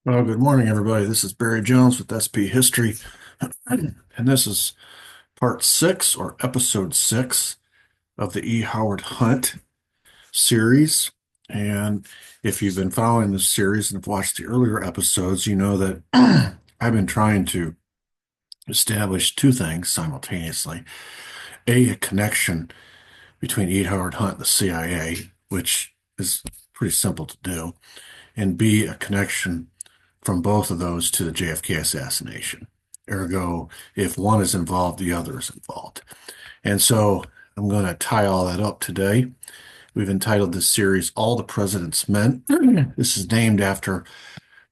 Well, good morning, everybody. This is Barry Jones with SP History, and this is part six or episode six of the E. Howard Hunt series. And if you've been following this series and have watched the earlier episodes, you know that I've been trying to establish two things simultaneously. A connection between E. Howard Hunt and the CIA, which is pretty simple to do, and B, a connection from both of those to the JFK assassination. Ergo, if one is involved, the other is involved. And so I'm going to tie all that up today. We've entitled this series All the President's Men. This is named after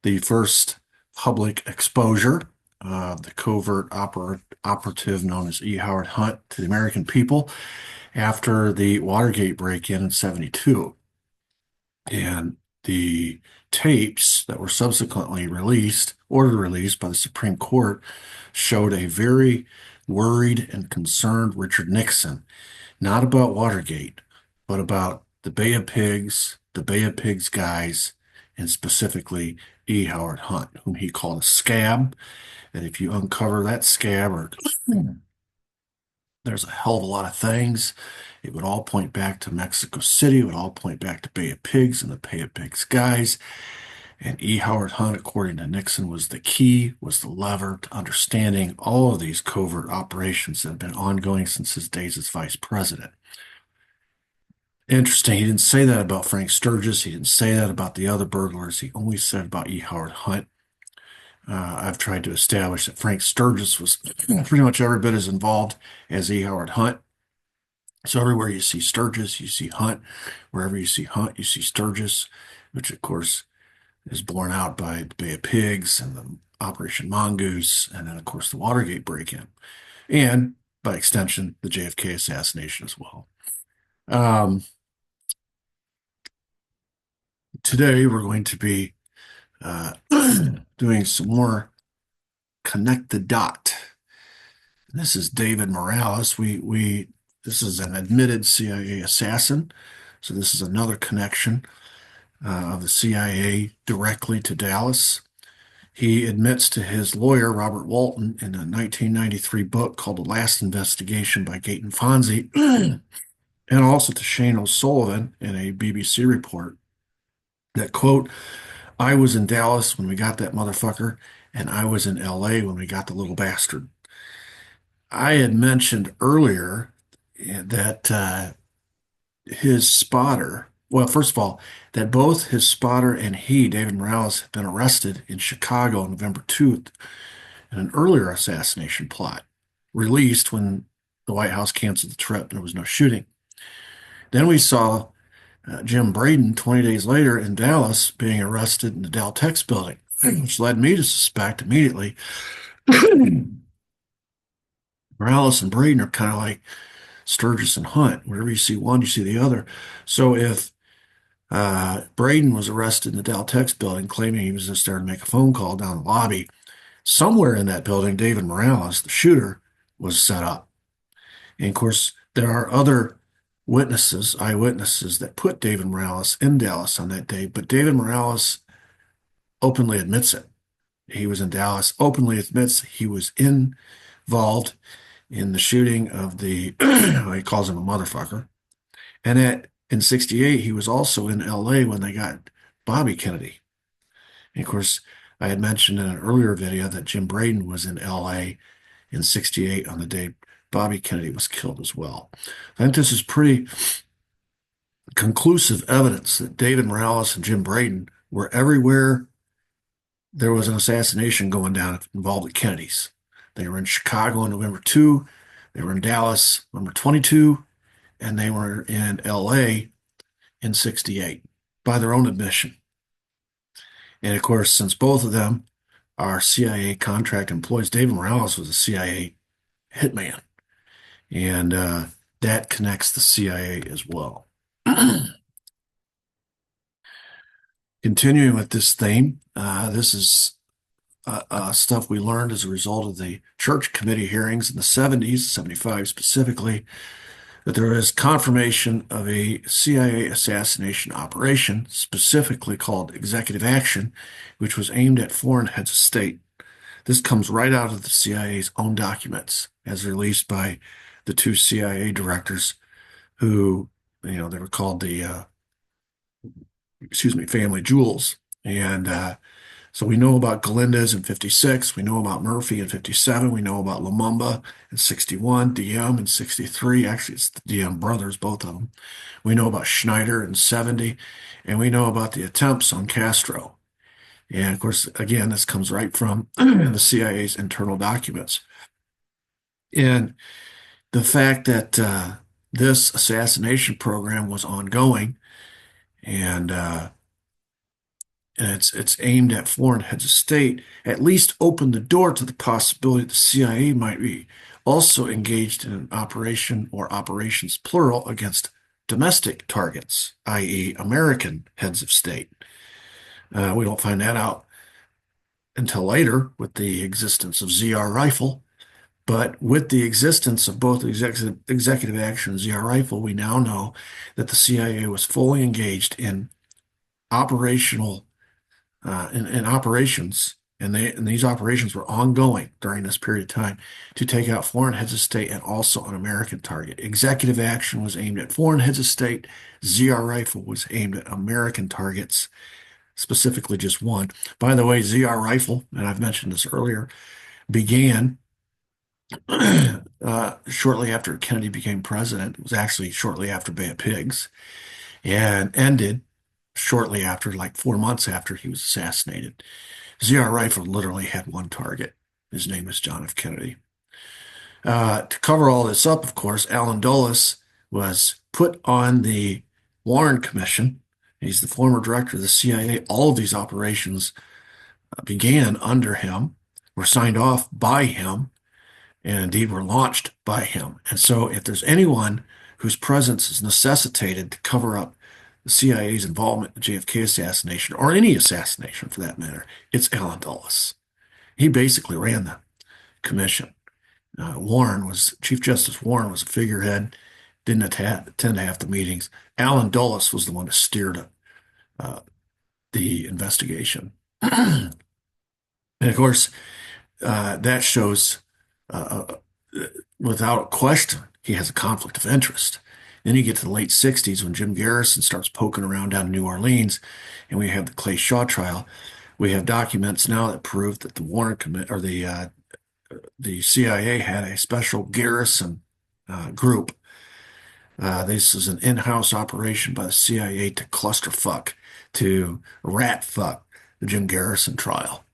the first public exposure of the covert operative known as E. Howard Hunt to the American people after the Watergate break-in in 72. And the tapes that were subsequently ordered released by the Supreme Court, showed a very worried and concerned Richard Nixon, not about Watergate, but about the Bay of Pigs, the Bay of Pigs guys, and specifically E. Howard Hunt, whom he called a scab. And if you uncover that scab, or there's a hell of a lot of things. It would all point back to Mexico City. It would all point back to Bay of Pigs and the Bay of Pigs guys. And E. Howard Hunt, according to Nixon, was the key, was the lever to understanding all of these covert operations that have been ongoing since his days as vice president. Interesting. He didn't say that about Frank Sturgis. He didn't say that about the other burglars. He only said about E. Howard Hunt. I've tried to establish that Frank Sturgis was pretty much every bit as involved as E. Howard Hunt. So everywhere you see Sturgis, you see Hunt. Wherever you see Hunt, you see Sturgis, which of course is borne out by the Bay of Pigs and the Operation Mongoose, and then of course the Watergate break-in, and by extension the JFK assassination as well. Today we're going to be doing some more connect the dot. This is David Morales. This is an admitted CIA assassin, so this is another connection of the CIA directly to Dallas. He admits to his lawyer, Robert Walton, in a 1993 book called The Last Investigation by Gate and Fonzie, and also to Shane O'Sullivan in a BBC report that, quote, I was in Dallas when we got that motherfucker, and I was in LA when we got the little bastard. I had mentioned earlier that his spotter, well, first of all, that both his spotter and he, David Morales, had been arrested in Chicago on November 2nd in an earlier assassination plot, released when the White House canceled the trip and there was no shooting. Then we saw Jim Braden 20 days later in Dallas being arrested in the Dell Techs building, which led me to suspect immediately Morales and Braden are kind of like Sturgis and Hunt. Wherever you see one, you see the other. So if Braden was arrested in the Dell Techs building, claiming he was just there to make a phone call down the lobby, somewhere in that building, David Morales, the shooter, was set up. And of course, there are other witnesses, eyewitnesses, that put David Morales in Dallas on that day, but David Morales openly admits it. He was in Dallas, openly admits he was involved in the shooting of the, he calls him a motherfucker. And in 68, he was also in LA when they got Bobby Kennedy. And of course, I had mentioned in an earlier video that Jim Braden was in LA in 68 on the day Bobby Kennedy was killed as well. I think this is pretty conclusive evidence that David Morales and Jim Braden were everywhere there was an assassination going down that involved the Kennedys. They were in Chicago on November 2, they were in Dallas November 22, and they were in LA in 68 by their own admission. And of course, since both of them are CIA contract employees, David Morales was a CIA hitman, and that connects the CIA as well. Continuing with this theme, this is stuff we learned as a result of the church committee hearings in the 70s, 75 specifically, that there is confirmation of a CIA assassination operation, specifically called Executive Action, which was aimed at foreign heads of state. This comes right out of the CIA's own documents, as released by the two CIA directors who, they were called the, family jewels. And so we know about Galindez in 56, we know about Murphy in 57, we know about Lumumba in 61, DM in 63. Actually, it's the DM brothers, both of them. We know about Schneider in 70, and we know about the attempts on Castro. And of course, again, this comes right from the CIA's internal documents. And the fact that this assassination program was ongoing and it's aimed at foreign heads of state, at least opened the door to the possibility the CIA might be also engaged in an operation or operations plural against domestic targets, i.e., American heads of state. We don't find that out until later with the existence of ZR rifle. But with the existence of both executive action and ZR rifle, we now know that the CIA was fully engaged in operational in operations, and these operations were ongoing during this period of time to take out foreign heads of state and also an American target. Executive action was aimed at foreign heads of state. ZR rifle was aimed at American targets, specifically just one. By the way, ZR rifle, and I've mentioned this earlier, began shortly after Kennedy became president. It was actually shortly after Bay of Pigs, and ended shortly after, like 4 months after he was assassinated. ZR rifle literally had one target. His name was John F. Kennedy. To cover all this up, of course, Allen Dulles was put on the Warren Commission. He's the former director of the CIA. All of these operations began under him, were signed off by him, and indeed were launched by him. And so if there's anyone whose presence is necessitated to cover up the CIA's involvement in the JFK assassination, or any assassination for that matter, it's Allen Dulles. He basically ran the commission. Chief Justice Warren was a figurehead, didn't attend half the meetings. Allen Dulles was the one who steered the investigation. And of course, that shows without question, he has a conflict of interest. Then you get to the late 60s when Jim Garrison starts poking around down in New Orleans, and we have the Clay Shaw trial. We have documents now that prove that the Warren Committee or the CIA had a special Garrison group. This is an in-house operation by the CIA to clusterfuck, to rat fuck the Jim Garrison trial.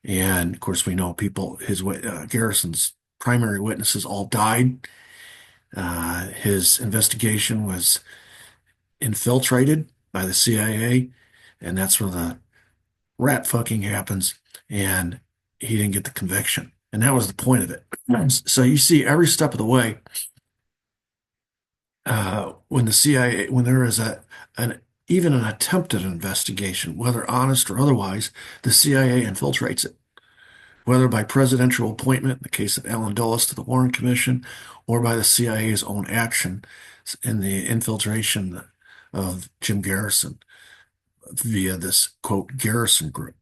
And of course, we know Garrison's primary witnesses all died. His investigation was infiltrated by the CIA, and that's where the rat fucking happens, and he didn't get the conviction. And that was the point of it. So you see every step of the way, when the CIA, when there is even an attempted investigation, whether honest or otherwise, the CIA infiltrates it, whether by presidential appointment, in the case of Allen Dulles to the Warren Commission, or by the CIA's own action in the infiltration of Jim Garrison via this, quote, Garrison group.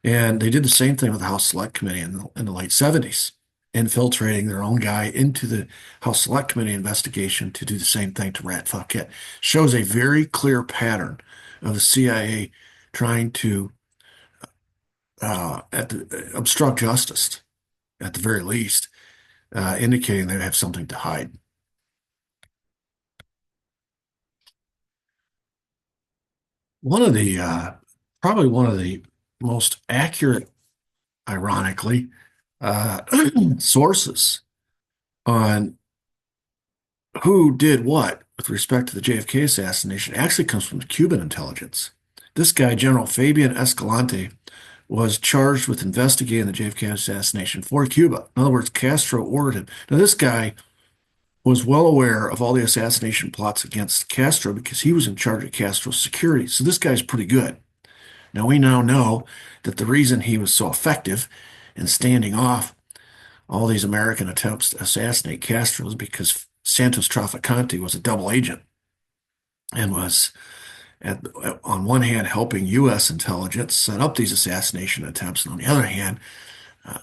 And they did the same thing with the House Select Committee in the late 70s, infiltrating their own guy into the House Select Committee investigation to do the same thing to rat fuck it. Shows a very clear pattern of the CIA trying to obstruct justice, at the very least, indicating they have something to hide. Probably one of the most accurate, ironically, sources on who did what with respect to the JFK assassination actually comes from the Cuban intelligence. This guy, General Fabian Escalante, was charged with investigating the JFK assassination for Cuba. In other words, Castro ordered him. Now, this guy was well aware of all the assassination plots against Castro because he was in charge of Castro's security. So this guy's pretty good. Now, we now know that the reason he was so effective in standing off all these American attempts to assassinate Castro is because Santos Trafficante was a double agent and was, at, on one hand, helping U.S. intelligence set up these assassination attempts, and on the other hand, uh,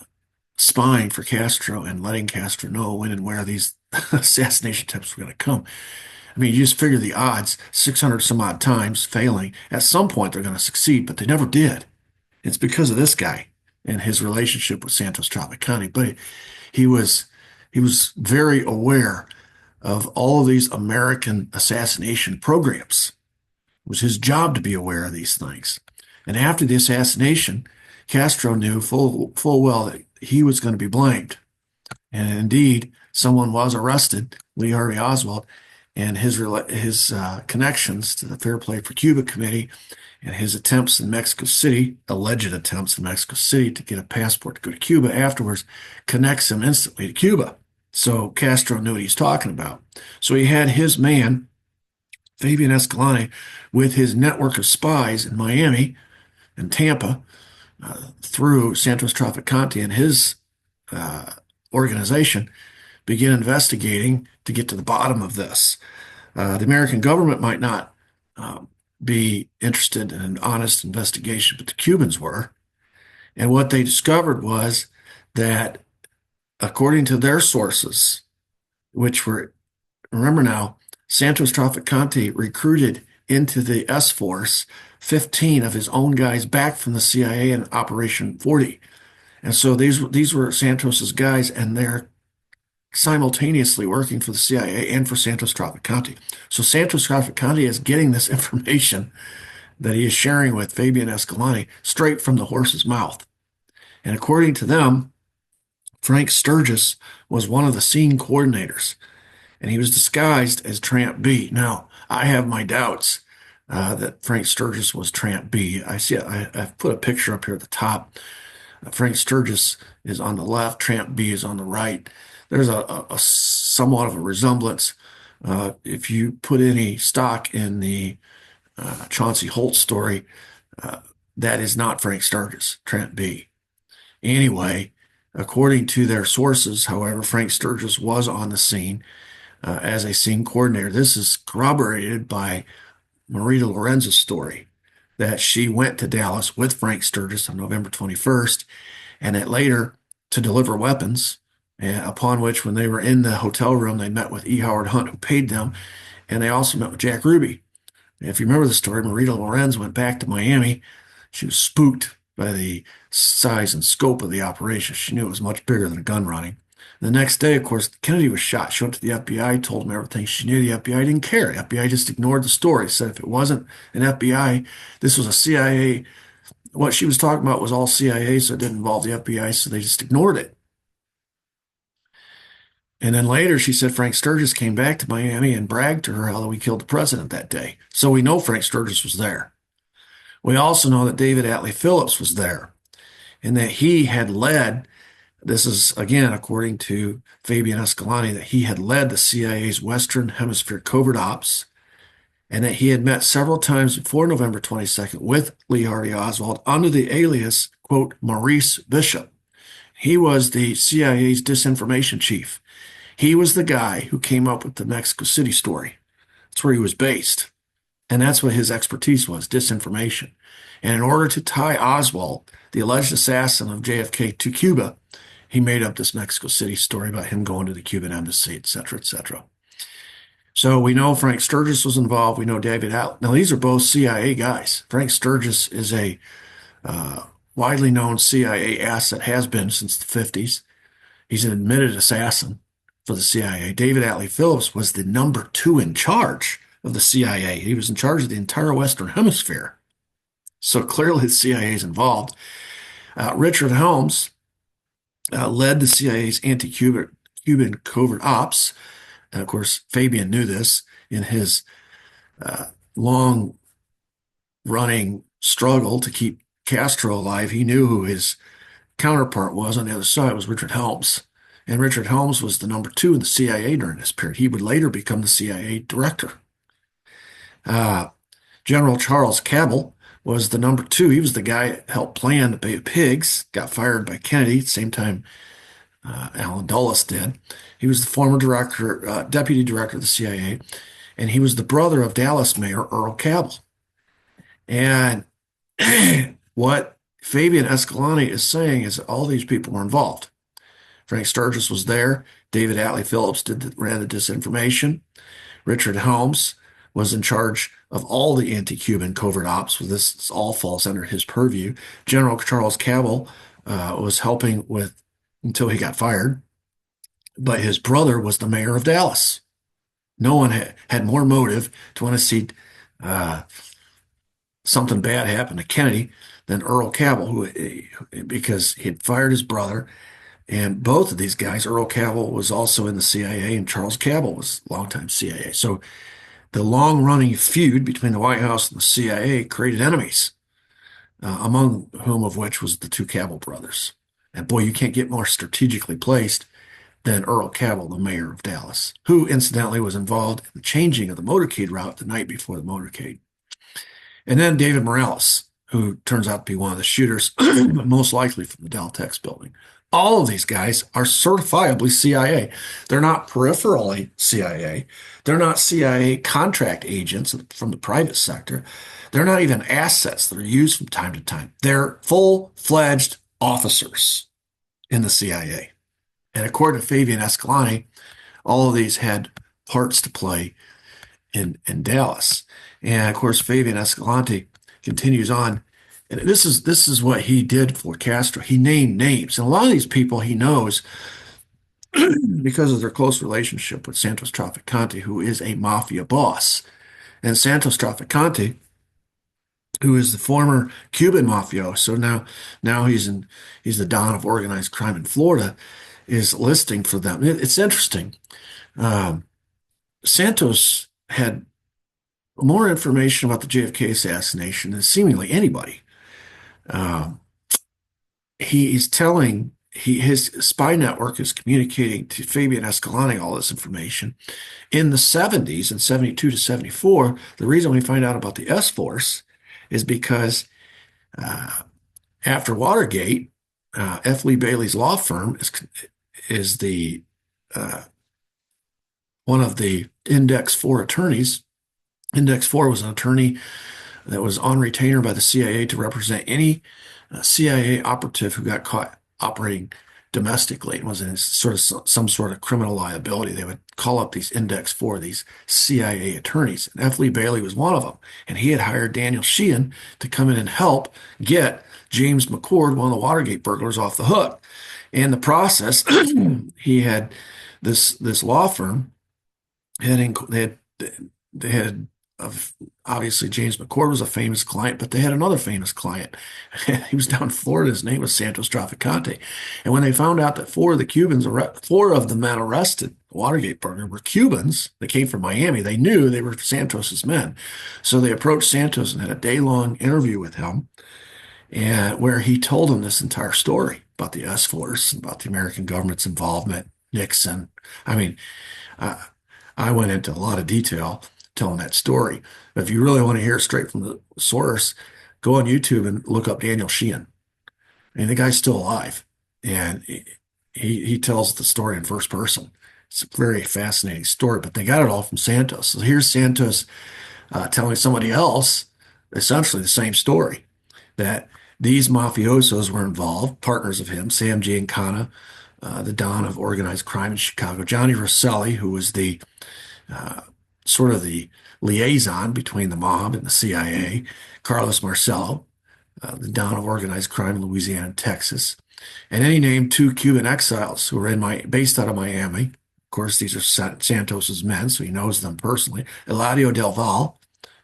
spying for Castro and letting Castro know when and where these assassination attempts were going to come. I mean, you just figure the odds, 600 some odd times failing. At some point, they're going to succeed, but they never did. It's because of this guy and his relationship with Santos Trafficante. But he was he was very aware of all of these American assassination programs. It was his job to be aware of these things. And after the assassination, Castro knew full well that he was going to be blamed. And indeed, someone was arrested, Lee Harvey Oswald, and his connections to the Fair Play for Cuba Committee and his attempts in Mexico City, alleged attempts in Mexico City to get a passport to go to Cuba afterwards, connects him instantly to Cuba. So Castro knew what he's talking about. So he had his man, Fabian Escalante, with his network of spies in Miami and Tampa through Santos Trafficante and his organization, begin investigating to get to the bottom of this. The American government might not be interested in an honest investigation, but the Cubans were. And what they discovered was that, according to their sources, which were, remember now, Santos Trafficante recruited into the S Force 15 of his own guys back from the CIA in Operation 40. And so these were Santos's guys, and they're simultaneously working for the CIA and for Santos Trafficante. So Santos Trafficante is getting this information that he is sharing with Fabian Escalante straight from the horse's mouth. And according to them, Frank Sturgis was one of the scene coordinators, and he was disguised as Tramp B. Now, I have my doubts that Frank Sturgis was Tramp B. I've put a picture up here at the top. Frank Sturgis is on the left, Tramp B is on the right. There's a somewhat of a resemblance. If you put any stock in the Chauncey Holt story, that is not Frank Sturgis, Tramp B. Anyway, according to their sources, however, Frank Sturgis was on the scene as a scene coordinator. This is corroborated by Marita Lorenz's story that she went to Dallas with Frank Sturgis on November 21st, and that later to deliver weapons, upon which, when they were in the hotel room, they met with E. Howard Hunt, who paid them, and they also met with Jack Ruby. If you remember the story, Marita Lorenz went back to Miami. She was spooked by the size and scope of the operation. She knew it was much bigger than a gun running. The next day, of course, Kennedy was shot. She went to the FBI, told them everything she knew. The FBI didn't care. The FBI just ignored the story, said if it wasn't an FBI, this was a CIA. What she was talking about was all CIA, so it didn't involve the FBI, so they just ignored it. And then later, she said Frank Sturgis came back to Miami and bragged to her how we killed the president that day. So we know Frank Sturgis was there. We also know that David Atlee Phillips was there and that he had led, this is again according to Fabian Escalante, that he had led the CIA's Western Hemisphere covert ops, and that he had met several times before November 22nd with Lee Harvey Oswald under the alias, quote, Maurice Bishop. He was the CIA's disinformation chief. He was the guy who came up with the Mexico City story. That's where he was based. And that's what his expertise was, disinformation. And in order to tie Oswald, the alleged assassin of JFK, to Cuba, he made up this Mexico City story about him going to the Cuban embassy, et cetera, et cetera. So we know Frank Sturgis was involved. We know David Atlee. Now, these are both CIA guys. Frank Sturgis is a widely known CIA asset, has been since the 50s. He's an admitted assassin for the CIA. David Atlee Phillips was the number 2 in charge of the CIA. He was in charge of the entire Western Hemisphere. So clearly the CIA is involved. Richard Helms led the CIA's anti-Cuban covert ops. And of course, Fabian knew this in his long-running struggle to keep Castro alive. He knew who his counterpart was on the other side, was Richard Helms. And Richard Helms was the number 2 in the CIA during this period. He would later become the CIA director. General Charles Cabell was the number 2. He was the guy that helped plan the Bay of Pigs, got fired by Kennedy. At the same time, Alan Dulles did. He was the former director, deputy director of the CIA, and he was the brother of Dallas Mayor Earl Cabell. And what Fabian Escalante is saying is that all these people were involved. Frank Sturgis was there. David Atlee Phillips ran the disinformation. Richard Helms was in charge of all the anti-Cuban covert ops. This all falls under his purview. General Charles Cabell was helping with until he got fired, but his brother was the mayor of Dallas. No one had more motive to want to see uh, something bad happen to Kennedy than Earl Cabell, because he had fired his brother. And both of these guys, Earl Cabell was also in the CIA, and Charles Cabell was longtime CIA. So the long-running feud between the White House and the CIA created enemies, among whom of which was the two Cabell brothers. And boy, you can't get more strategically placed than Earl Cabell, the mayor of Dallas, who incidentally was involved in the changing of the motorcade route the night before the motorcade. And then David Morales, who turns out to be one of the shooters, most likely from the Deltex building. All of these guys are certifiably CIA. They're not peripherally CIA. They're not CIA contract agents from the private sector. They're not even assets that are used from time to time. They're full-fledged officers in the CIA. And according to Fabian Escalante, all of these had parts to play in Dallas. And of course, Fabian Escalante continues on. And this is what he did for Castro. He named names. And a lot of these people he knows because of their close relationship with Santos Trafficante, who is a mafia boss. And Santos Trafficante, who is the former Cuban mafioso, now he's the Don of organized crime in Florida, is listing for them. It's interesting. Um, Santos had more information about the JFK assassination than seemingly anybody. Um, he is telling his spy network is communicating to Fabian Escalante all this information. In the 70s, in 72 to 74, the reason we find out about the S-Force is because after Watergate, F. Lee Bailey's law firm is the one of the Index 4 attorneys. Index 4 was an attorney that was on retainer by the CIA to represent any CIA operative who got caught operating domestically and was in some sort of criminal liability. They would call up these Index 4, these CIA attorneys. And F. Lee Bailey was one of them. And he had hired Daniel Sheehan to come in and help get James McCord, one of the Watergate burglars, off the hook. In the process, he had this law firm they had obviously James McCord was a famous client, but they had another famous client. He was down in Florida. His name was Santos Trafficante. And when they found out that four of the men arrested, Watergate burglar, were Cubans, they came from Miami, they knew they were Santos's men. So they approached Santos and had a day-long interview with him, and where he told them this entire story about the S-Force, about the American government's involvement, Nixon. I mean, I went into a lot of detail telling that story. But if you really want to hear it straight from the source, go on YouTube and look up Daniel Sheehan. And the guy's still alive. And he tells the story in first person. It's a very fascinating story, but they got it all from Santos. So here's Santos telling somebody else essentially the same story, that these mafiosos were involved, partners of him, Sam Giancana, the Don of organized crime in Chicago, Johnny Rosselli, who was the sort of the liaison between the mob and the CIA, Carlos Marcello, the Don of organized crime in Louisiana and Texas. And then he named two Cuban exiles who were based out of Miami. Of course, these are Santos's men, so he knows them personally. Eladio Del Val,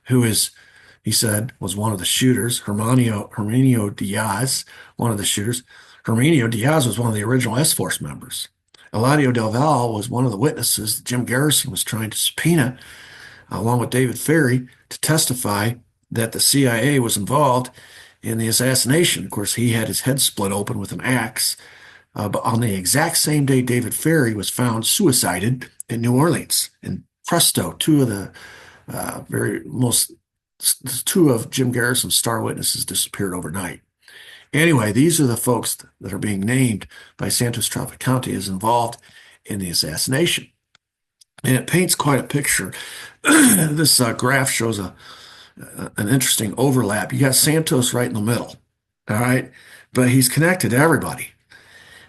who he said, was one of the shooters. Herminio Diaz, one of the shooters. Herminio Diaz was one of the original S-Force members. Eladio Del Val was one of the witnesses that Jim Garrison was trying to subpoena, along with David Ferrie, to testify that the CIA was involved in the assassination. Of course, he had his head split open with an axe. But on the exact same day, David Ferrie was found suicided in New Orleans. And presto, two of Jim Garrison's star witnesses disappeared overnight. Anyway, these are the folks that are being named by Santos Trafficante as involved in the assassination. And it paints quite a picture. This graph shows an interesting overlap. You got Santos right in the middle, all right? But he's connected to everybody.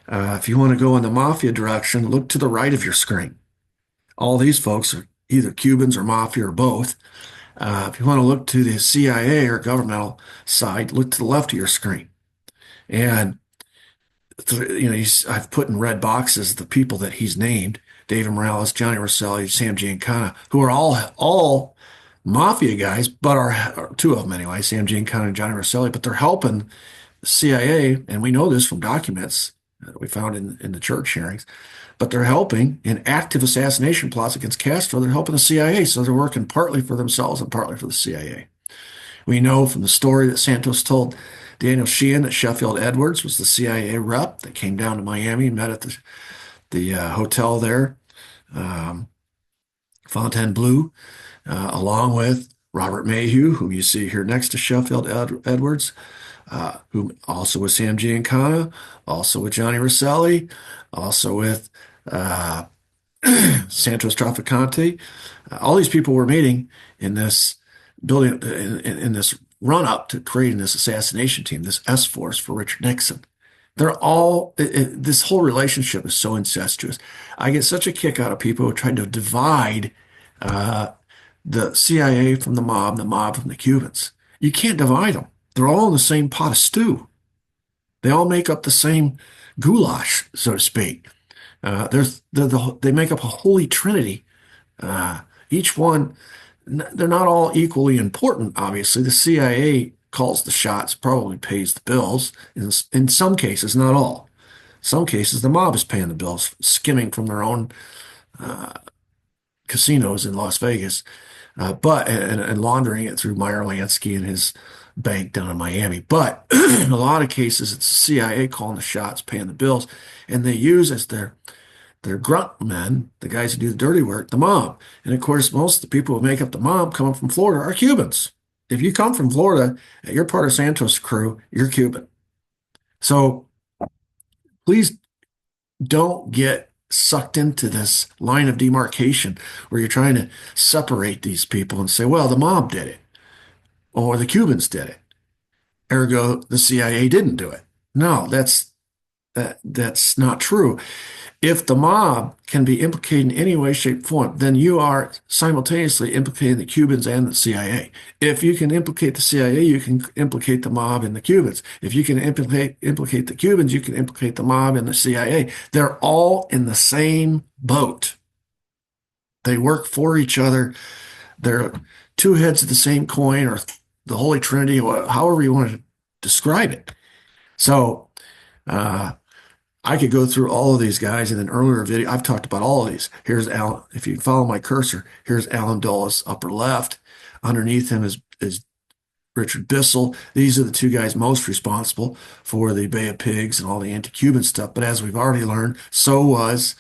If you want to go in the mafia direction, look to the right of your screen. All these folks are either Cubans or mafia or both. If you want to look to the CIA or governmental side, look to the left of your screen. And I've put in red boxes the people that he's named: David Morales, Johnny Rosselli, Sam Giancana, who are all mafia guys, but are two of them anyway, Sam Giancana and Johnny Rosselli, but they're helping the CIA, and we know this from documents that we found in the church hearings, but they're helping in active assassination plots against Castro. They're helping the CIA, so they're working partly for themselves and partly for the CIA. We know from the story that Santos told Daniel Sheehan that Sheffield Edwards was the CIA rep that came down to Miami and met at the hotel there, Fontainebleau, along with Robert Mayhew, whom you see here next to Sheffield Edwards, who also with Sam Giancana, also with Johnny Rosselli, also with Santos Trafficante. All these people were meeting in this building, in this run up to creating this assassination team, this S force for Richard Nixon. They're all, this whole relationship is so incestuous. I get such a kick out of people who are trying to divide the CIA from the mob from the Cubans. You can't divide them. They're all in the same pot of stew. They all make up the same goulash, so to speak. They make up a holy trinity. Each one, they're not all equally important, obviously. The CIA calls the shots, probably pays the bills. In some cases, not all. Some cases, the mob is paying the bills, skimming from their own casinos in Las Vegas, and laundering it through Meyer Lansky and his bank down in Miami. But in a lot of cases, it's the CIA calling the shots, paying the bills, and they use as their grunt men, the guys who do the dirty work, the mob. And of course, most of the people who make up the mob coming from Florida are Cubans. If you come from Florida, you're part of Santos' crew, you're Cuban. So please don't get sucked into this line of demarcation where you're trying to separate these people and say, well, the mob did it, or the Cubans did it. Ergo, the CIA didn't do it. No, that's not true. If the mob can be implicated in any way, shape, form, then you are simultaneously implicating the Cubans and the CIA. If you can implicate the CIA, you can implicate the mob and the Cubans. If you can implicate the Cubans, you can implicate the mob and the CIA. They're all in the same boat. They work for each other. They're two heads of the same coin, or the Holy Trinity, however you want to describe it. So, I could go through all of these guys in an earlier video. I've talked about all of these. Here's Alan. If you follow my cursor, here's Alan Dulles, upper left. Underneath him is Richard Bissell. These are the two guys most responsible for the Bay of Pigs and all the anti-Cuban stuff. But as we've already learned, so was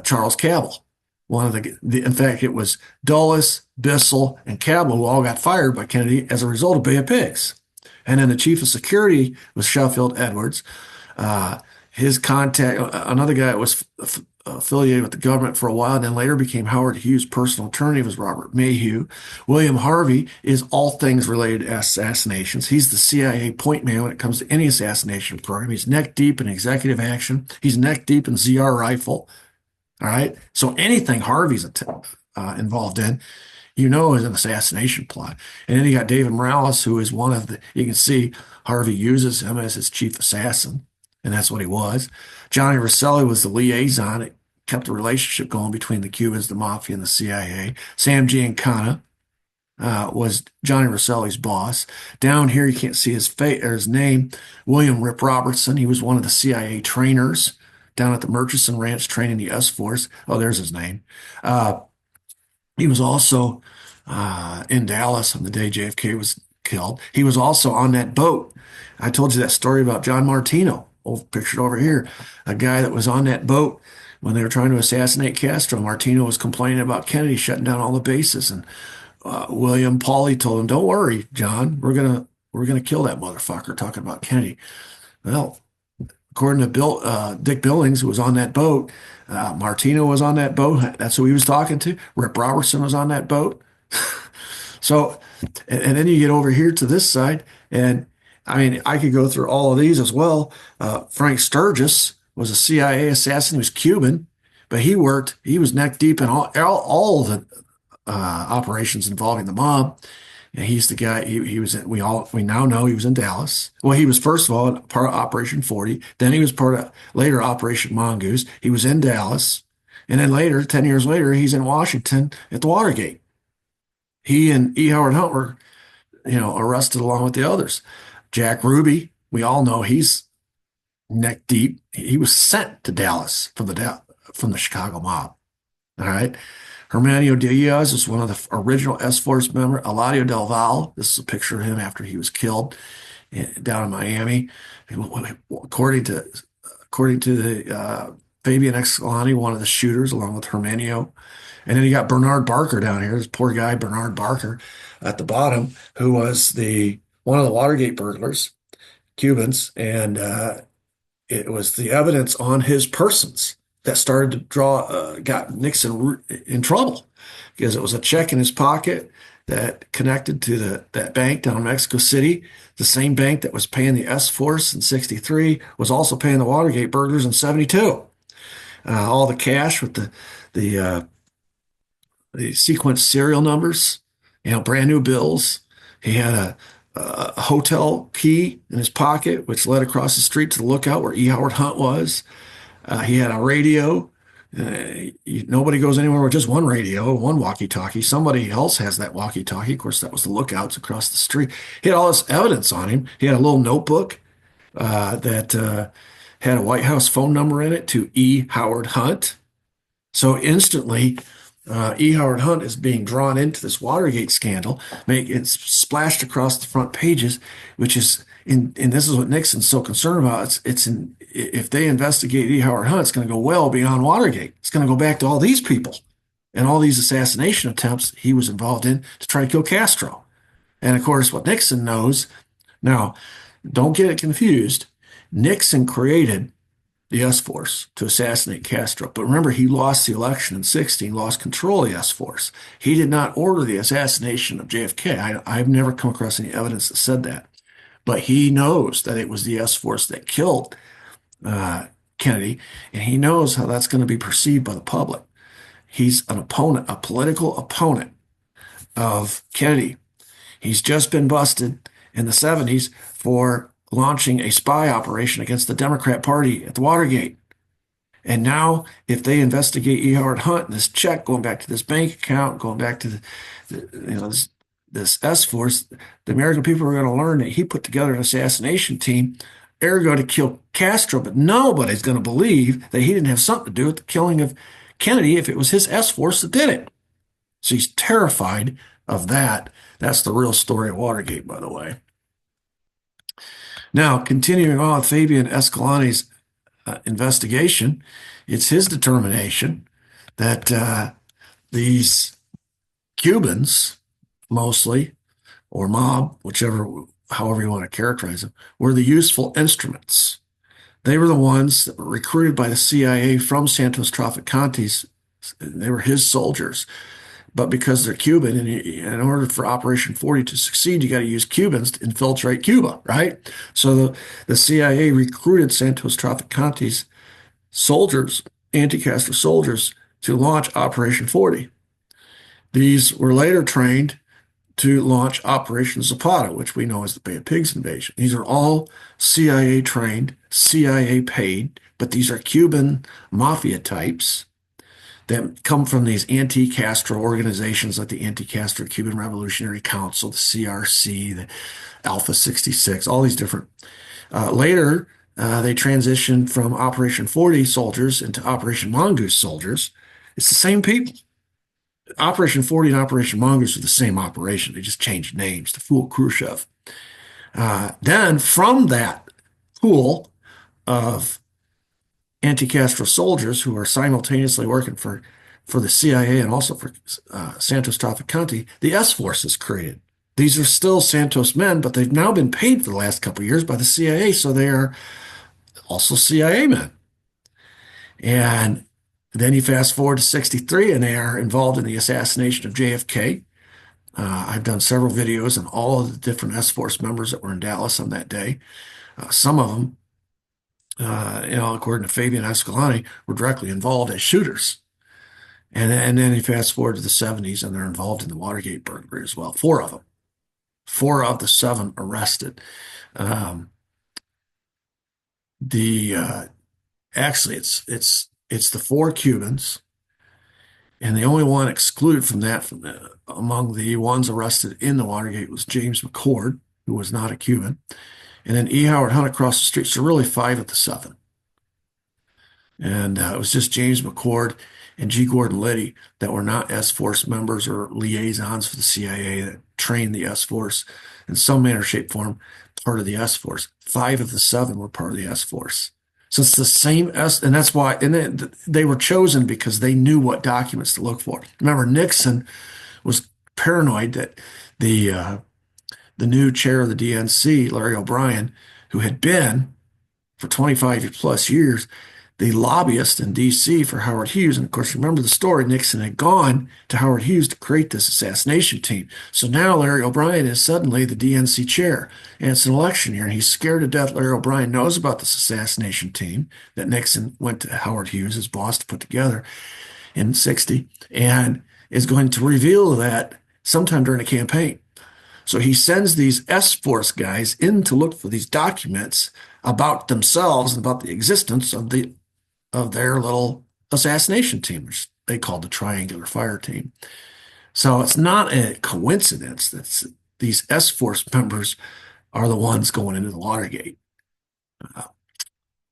Charles Cabell. One of in fact, it was Dulles, Bissell, and Cabell who all got fired by Kennedy as a result of Bay of Pigs. And then the chief of security was Sheffield Edwards. His contact, another guy that was affiliated with the government for a while, and then later became Howard Hughes' personal attorney, was Robert Mayhew. William Harvey is all things related to assassinations. He's the CIA point man when it comes to any assassination program. He's neck deep in executive action. He's neck deep in ZR rifle. All right. So anything Harvey's involved in, is an assassination plot. And then you got David Morales, who is one of you can see Harvey uses him as his chief assassin. And that's what he was. Johnny Rosselli was the liaison. It kept the relationship going between the Cubans, the Mafia, and the CIA. Sam Giancana was Johnny Rosselli's boss. Down here, you can't see his name. William Rip Robertson. He was one of the CIA trainers down at the Murchison Ranch training the S-Force. Oh, there's his name. He was also in Dallas on the day JFK was killed. He was also on that boat. I told you that story about John Martino, pictured over here, a guy that was on that boat when they were trying to assassinate Castro. Martino was complaining about Kennedy shutting down all the bases, and William Pauly told him, "Don't worry, John. We're We're going to kill that motherfucker, talking about Kennedy. Well, according to Dick Billings, who was on that boat, Martino was on that boat. That's who he was talking to. Rip Robertson was on that boat. So, and then you get over here to this side, and I mean, I could go through all of these as well. Frank Sturgis was a CIA assassin. He was Cuban, but he was neck deep in all the operations involving the mob. And he's the guy. He was. We now know he was in Dallas. Well, he was first of all part of Operation 40. Then he was part of later Operation Mongoose. He was in Dallas, and then later, 10 years later, he's in Washington at the Watergate. He and E. Howard Hunt were, arrested along with the others. Jack Ruby, we all know he's neck deep. He was sent to Dallas from the Chicago mob. All right. Hermanio Diaz is one of the original S-Force members. Eladio Del Val, this is a picture of him after he was killed down in Miami. According to the Fabian Escalante, one of the shooters, along with Hermanio. And then you got Bernard Barker down here, this poor guy, Bernard Barker, at the bottom, who was one of the Watergate burglars, Cubans, and it was the evidence on his persons that started to got Nixon in trouble, because it was a check in his pocket that connected to that bank down in Mexico City. The same bank that was paying the S-Force in 63 was also paying the Watergate burglars in 72. All the cash with the sequence serial numbers, brand new bills. He had a hotel key in his pocket, which led across the street to the lookout where E. Howard Hunt was. He had a radio. Nobody goes anywhere with just one radio, one walkie-talkie. Somebody else has that walkie-talkie. Of course, that was the lookouts across the street. He had all this evidence on him. He had a little notebook that had a White House phone number in it to E. Howard Hunt. So instantly, E. Howard Hunt is being drawn into this Watergate scandal. It's splashed across the front pages, which is and this is what Nixon's so concerned about. If they investigate E. Howard Hunt, it's going to go well beyond Watergate. It's going to go back to all these people and all these assassination attempts he was involved in to try to kill Castro. And of course, what Nixon knows now, don't get it confused. Nixon created the S-Force to assassinate Castro. But remember, he lost the election in 16, lost control of the S-Force. He did not order the assassination of JFK. I've never come across any evidence that said that. But he knows that it was the S-Force that killed Kennedy, and he knows how that's going to be perceived by the public. He's an opponent, a political opponent of Kennedy. He's just been busted in the 70s for launching a spy operation against the Democrat Party at the Watergate. And now, if they investigate E. Howard Hunt and this check going back to this bank account, going back to this S-Force, the American people are going to learn that he put together an assassination team, ergo to kill Castro, but nobody's going to believe that he didn't have something to do with the killing of Kennedy if it was his S-Force that did it. So he's terrified of that. That's the real story of Watergate, by the way. Now, continuing on with Fabian Escalante's investigation, it's his determination that these Cubans, mostly, or mob, however you want to characterize them, were the useful instruments. They were the ones that were recruited by the CIA from Santos Traficantes. They were his soldiers. But because they're Cuban, and in order for Operation 40 to succeed, you got to use Cubans to infiltrate Cuba, right? So the CIA recruited Santos Traficantes soldiers, anti-Castro soldiers, to launch Operation 40. These were later trained to launch Operation Zapata, which we know as the Bay of Pigs invasion. These are all CIA trained, CIA paid, but these are Cuban mafia types that come from these anti-Castro organizations like the Anti-Castro Cuban Revolutionary Council, the CRC, the Alpha 66, all these different. Later, they transitioned from Operation 40 soldiers into Operation Mongoose soldiers. It's the same people. Operation 40 and Operation Mongoose are the same operation. They just changed names to fool Khrushchev. Then from that pool of anti-Castro soldiers who are simultaneously working for the CIA and also for Santos Traficante, the S-Force is created. These are still Santos men, but they've now been paid for the last couple of years by the CIA, so they are also CIA men. And then you fast forward to 63, and they are involved in the assassination of JFK. I've done several videos on all of the different S-Force members that were in Dallas on that day. Some of them, according to Fabian Escalante, were directly involved as shooters. And then you fast forward to the 70s, and they're involved in the Watergate burglary as well. Four of them. Four of the seven arrested. Um, the Actually, it's the four Cubans, and the only one excluded from that, among the ones arrested in the Watergate, was James McCord, who was not a Cuban, and then E. Howard Hunt across the street. So really, five of the seven. And it was just James McCord and G. Gordon Liddy that were not S-Force members or liaisons for the CIA that trained the S-Force in some manner, shape, form, part of the S-Force. Five of the seven were part of the S-Force. So it's the same S, and that's why, and they were chosen because they knew what documents to look for. Remember, Nixon was paranoid that the new chair of the DNC, Larry O'Brien, who had been for 25 plus years the lobbyist in D.C. for Howard Hughes. And of course, remember the story, Nixon had gone to Howard Hughes to create this assassination team. So now Larry O'Brien is suddenly the DNC chair, and it's an election year, and he's scared to death. Larry O'Brien knows about this assassination team that Nixon went to Howard Hughes, his boss, to put together in 60, and is going to reveal that sometime during the campaign. So he sends these S-Force guys in to look for these documents about themselves and about the existence of their little assassination team, which they called the Triangular Fire Team. So it's not a coincidence that these S-Force members are the ones going into the Watergate.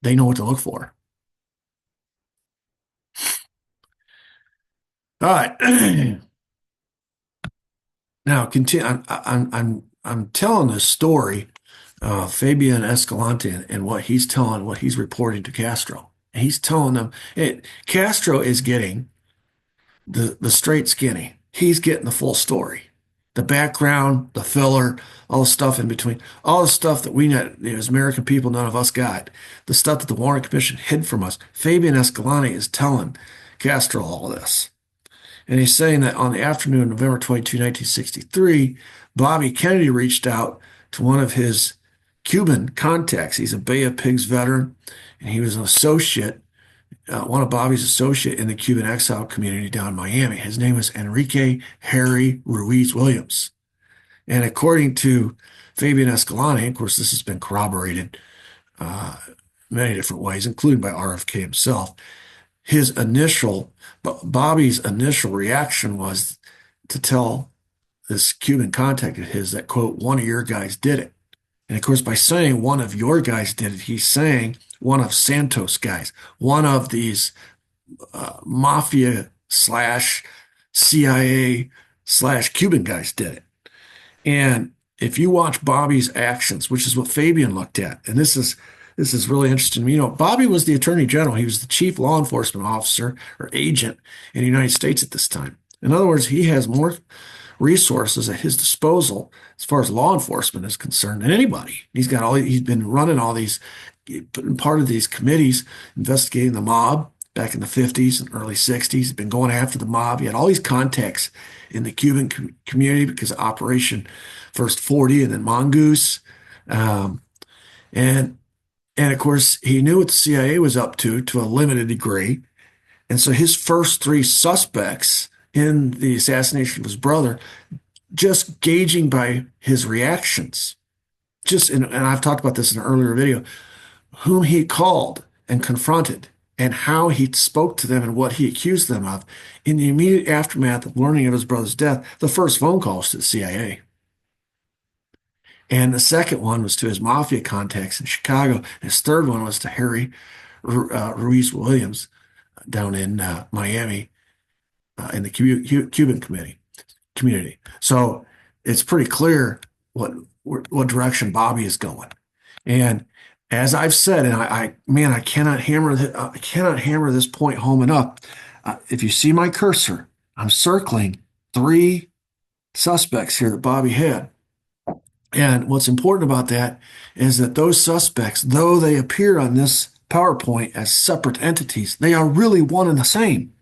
They know what to look for. All right. Now, continue. I'm telling this story, Fabian Escalante, and what he's telling, what he's reporting to Castro. He's telling them Castro is getting the straight skinny. He's getting the full story, the background, the filler, all the stuff in between, all the stuff that we, as American people, none of us got, the stuff that the Warren Commission hid from us. Fabian Escalante is telling Castro all this. And he's saying that on the afternoon of November 22, 1963, Bobby Kennedy reached out to one of his Cuban contacts. He's a Bay of Pigs veteran, and he was an associate, one of Bobby's associate in the Cuban exile community down in Miami. His name was Enrique Harry Ruiz Williams. And according to Fabian Escalante, of course, this has been corroborated many different ways, including by RFK himself, Bobby's initial reaction was to tell this Cuban contact of his that, quote, one of your guys did it. And of course, by saying one of your guys did it, he's saying one of Santos guys, one of these mafia slash CIA slash Cuban guys did it. And if you watch Bobby's actions, which is what Fabian looked at, and this is really interesting. Bobby was the Attorney General. He was the chief law enforcement officer or agent in the United States at this time. In other words, he has more resources at his disposal as far as law enforcement is concerned than anybody. He's been running all these, part of these committees investigating the mob back in the 50s and early 60s. He's been going after the mob. He had all these contacts in the Cuban community because of Operation First 40 and then Mongoose. And of course, he knew what the CIA was up to a limited degree. And so his first three suspects in the assassination of his brother, just gauging by his reactions, and I've talked about this in an earlier video, whom he called and confronted and how he spoke to them and what he accused them of in the immediate aftermath of learning of his brother's death. The first phone call was to the CIA. And the second one was to his mafia contacts in Chicago. And his third one was to Harry Ruiz Williams down in Miami in the Cuban community. So it's pretty clear what direction Bobby is going. And as I've said, and I cannot hammer this point home enough. If you see my cursor, I'm circling three suspects here that Bobby had. And what's important about that is that those suspects, though they appear on this PowerPoint as separate entities, they are really one and the same.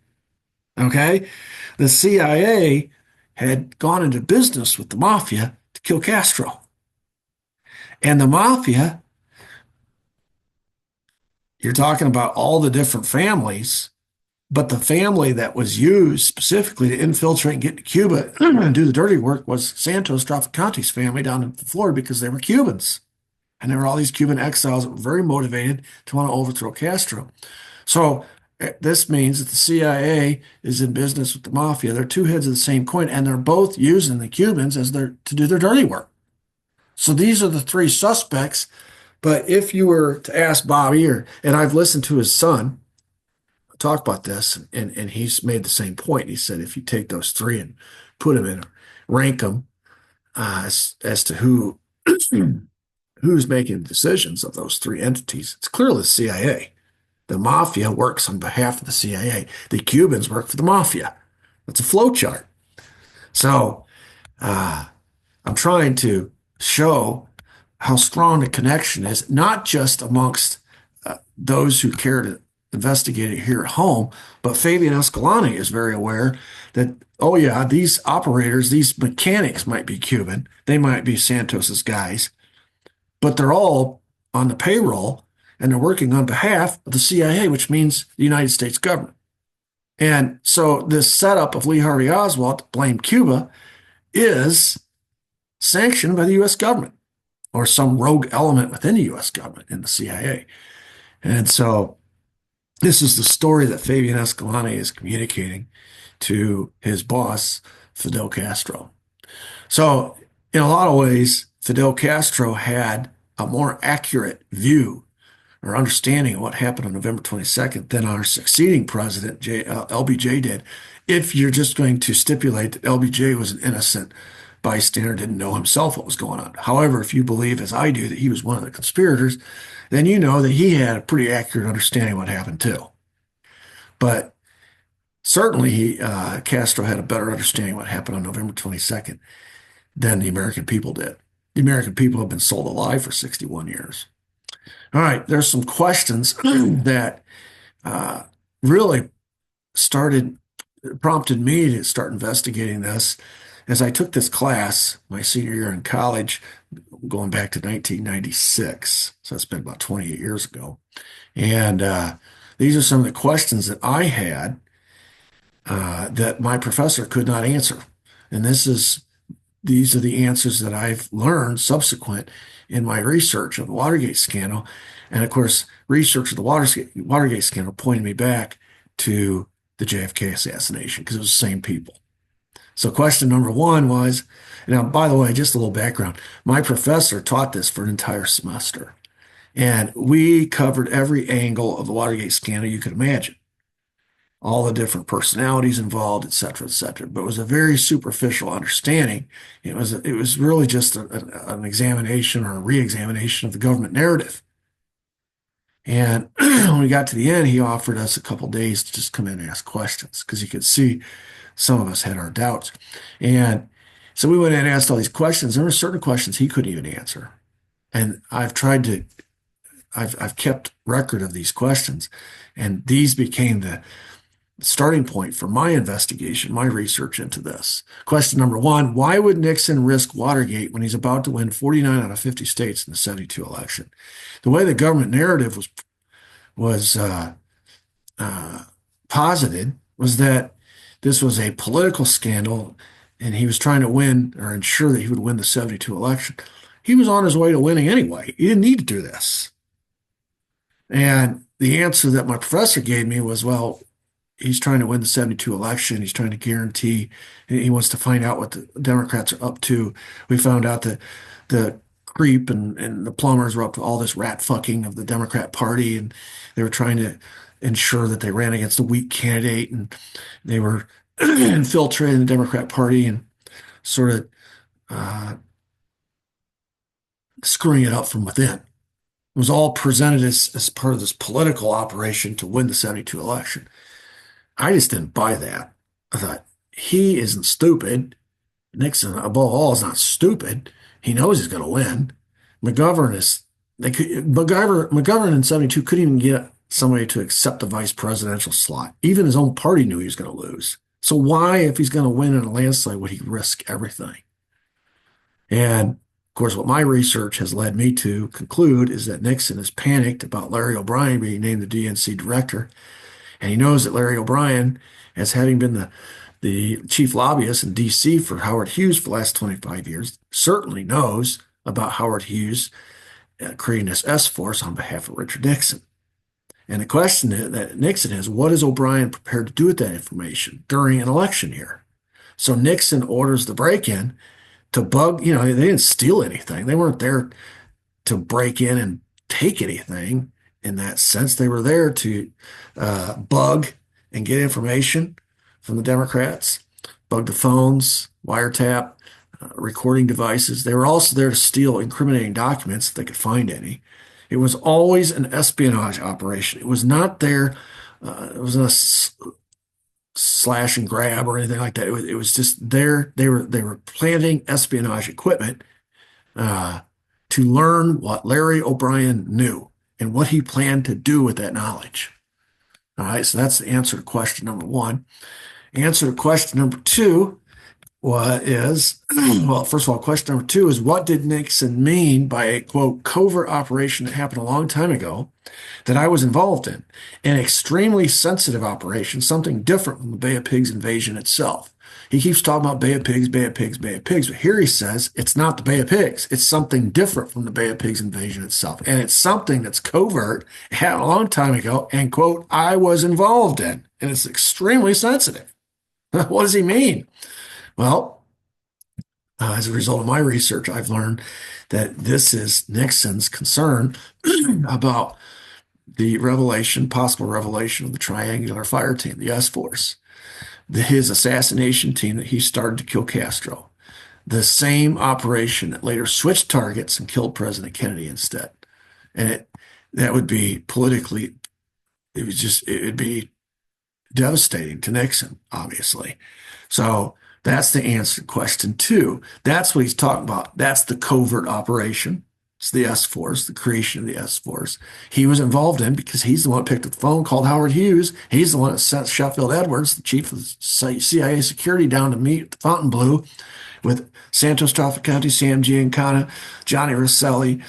Okay? The CIA had gone into business with the mafia to kill Castro. And the mafia, you're talking about all the different families, but the family that was used specifically to infiltrate and get to Cuba and do the dirty work was Santos Traficante's family down in Florida because they were Cubans. And there were all these Cuban exiles that were very motivated to want to overthrow Castro. So this means that the CIA is in business with the mafia. They're two heads of the same coin, and they're both using the Cubans as their to do their dirty work. So these are the three suspects. But if you were to ask Bobby, and I've listened to his son talk about this, and he's made the same point. He said if you take those three and put them in, rank them as to who's making decisions of those three entities, it's clearly the CIA. The mafia works on behalf of the CIA. The Cubans work for the mafia. That's a flow chart. So uh, I'm trying to show how strong the connection is, not just amongst those who care to investigate it here at home, but Fabian Escalante is very aware that, oh yeah, these operators, these mechanics might be Cuban. They might be Santos's guys, but they're all on the payroll and they're working on behalf of the CIA, which means the United States government. And so this setup of Lee Harvey Oswald to blame Cuba is sanctioned by the U.S. government or some rogue element within the U.S. government in the CIA. And so this is the story that Fabian Escalante is communicating to his boss, Fidel Castro. So in a lot of ways, Fidel Castro had a more accurate view or understanding of what happened on November 22nd than our succeeding president, LBJ, did. If you're just going to stipulate that LBJ was an innocent bystander, didn't know himself what was going on. However, if you believe, as I do, that he was one of the conspirators, then you know that he had a pretty accurate understanding of what happened too. But certainly, Castro had a better understanding of what happened on November 22nd than the American people did. The American people have been sold a lie for 61 years. All right, there's some questions that really prompted me to start investigating this as I took this class my senior year in college, going back to 1996. So it's been about 28 years ago. And these are some of the questions that I had that my professor could not answer. And these are the answers that I've learned subsequent in my research of the Watergate scandal. And of course, research of the Watergate scandal pointed me back to the JFK assassination because it was the same people. So question number one was, now, by the way, just a little background. My professor taught this for an entire semester. And we covered every angle of the Watergate scandal you could imagine, all the different personalities involved, et cetera, et cetera. But it was a very superficial understanding. It was really just an examination or a re-examination of the government narrative. And when we got to the end, he offered us a couple days to just come in and ask questions because he could see some of us had our doubts. And so we went in and asked all these questions. There were certain questions he couldn't even answer. And I've kept record of these questions, and these became the starting point for my investigation, my research into this. Question number one, why would Nixon risk Watergate when he's about to win 49 out of 50 states in the 72 election? The way the government narrative was posited was that this was a political scandal and he was trying to win or ensure that he would win the 72 election. He was on his way to winning anyway. He didn't need to do this. And the answer that my professor gave me was, well, he's trying to win the 72 election. He's trying to guarantee, he wants to find out what the Democrats are up to. We found out that the creep and the plumbers were up to all this rat fucking of the Democrat Party, and they were trying to ensure that they ran against a weak candidate, and they were infiltrating the Democrat Party and sort of screwing it up from within. It was all presented as part of this political operation to win the 72 election. I just didn't buy that. I thought, he isn't stupid. Nixon, above all, is not stupid. He knows he's going to win. McGovern is McGovern in 72 couldn't even get somebody to accept the vice presidential slot. Even his own party knew he was going to lose. So why, if he's going to win in a landslide, would he risk everything? And of course, what my research has led me to conclude is that Nixon is panicked about Larry O'Brien being named the DNC director. And he knows that Larry O'Brien, as having been the chief lobbyist in D.C. for Howard Hughes for the last 25 years, certainly knows about Howard Hughes creating this S force on behalf of Richard Nixon. And the question that Nixon is, what is O'Brien prepared to do with that information during an election year? So Nixon orders the break-in to bug, they didn't steal anything. They weren't there to break in and take anything in that sense. They were there to bug and get information from the Democrats, bug the phones, wiretap, recording devices. They were also there to steal incriminating documents if they could find any. It was always an espionage operation. It was not there. It wasn't a slash and grab or anything like that. It was just there. They were planting espionage equipment to learn what Larry O'Brien knew and what he planned to do with that knowledge. All right, so that's the answer to question number one. Answer to question number two well, first of all, question number two is, what did Nixon mean by a, quote, covert operation that happened a long time ago that I was involved in? An extremely sensitive operation, something different from the Bay of Pigs invasion itself. He keeps talking about Bay of Pigs, Bay of Pigs, Bay of Pigs, but here he says it's not the Bay of Pigs. It's something different from the Bay of Pigs invasion itself. And it's something that's covert, happened a long time ago, and, quote, I was involved in. And it's extremely sensitive. What does he mean? Well, as a result of my research, I've learned that this is Nixon's concern about the possible revelation of the Triangular Fire Team, the S Force, his assassination team that he started to kill Castro, the same operation that later switched targets and killed President Kennedy instead. And that would be politically, it'd be devastating to Nixon, obviously. So that's the answer to question two. That's what he's talking about. That's the covert operation. It's the S Force, the creation of the S Force. He was involved in because he's the one that picked up the phone, called Howard Hughes. He's the one that sent Sheffield Edwards, the chief of CIA security, down to meet at the Fontainebleau with Santos Trafficante, Sam Giancana, Johnny Rosselli,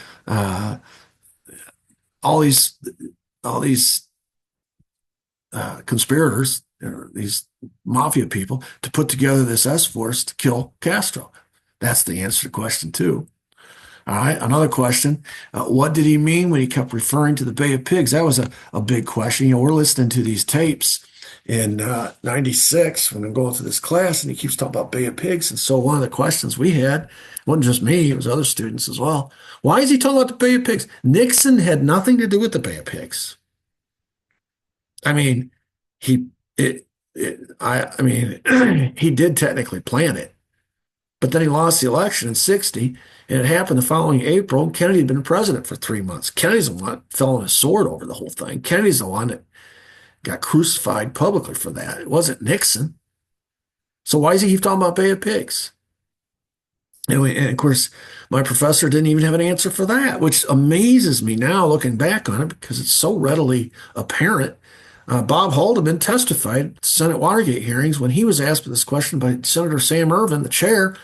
all these conspirators, these mafia people, to put together this S force to kill Castro. That's the answer to question two. All right, another question. What did he mean when he kept referring to the Bay of Pigs? That was a big question. We're listening to these tapes in 96 when I'm going through this class, and he keeps talking about Bay of Pigs. And so one of the questions we had, wasn't just me, it was other students as well. Why is he talking about the Bay of Pigs? Nixon had nothing to do with the Bay of Pigs. I mean, he did technically plan it, but then he lost the election in 60, and it happened the following April. Kennedy had been president for 3 months. Kennedy's the one that fell on his sword over the whole thing. Kennedy's the one that got crucified publicly for that. It wasn't Nixon. So why does he keep talking about Bay of Pigs? Anyway, and of course, my professor didn't even have an answer for that, which amazes me now looking back on it because it's so readily apparent. Bob Haldeman testified at Senate Watergate hearings when he was asked this question by Senator Sam Ervin, the chair.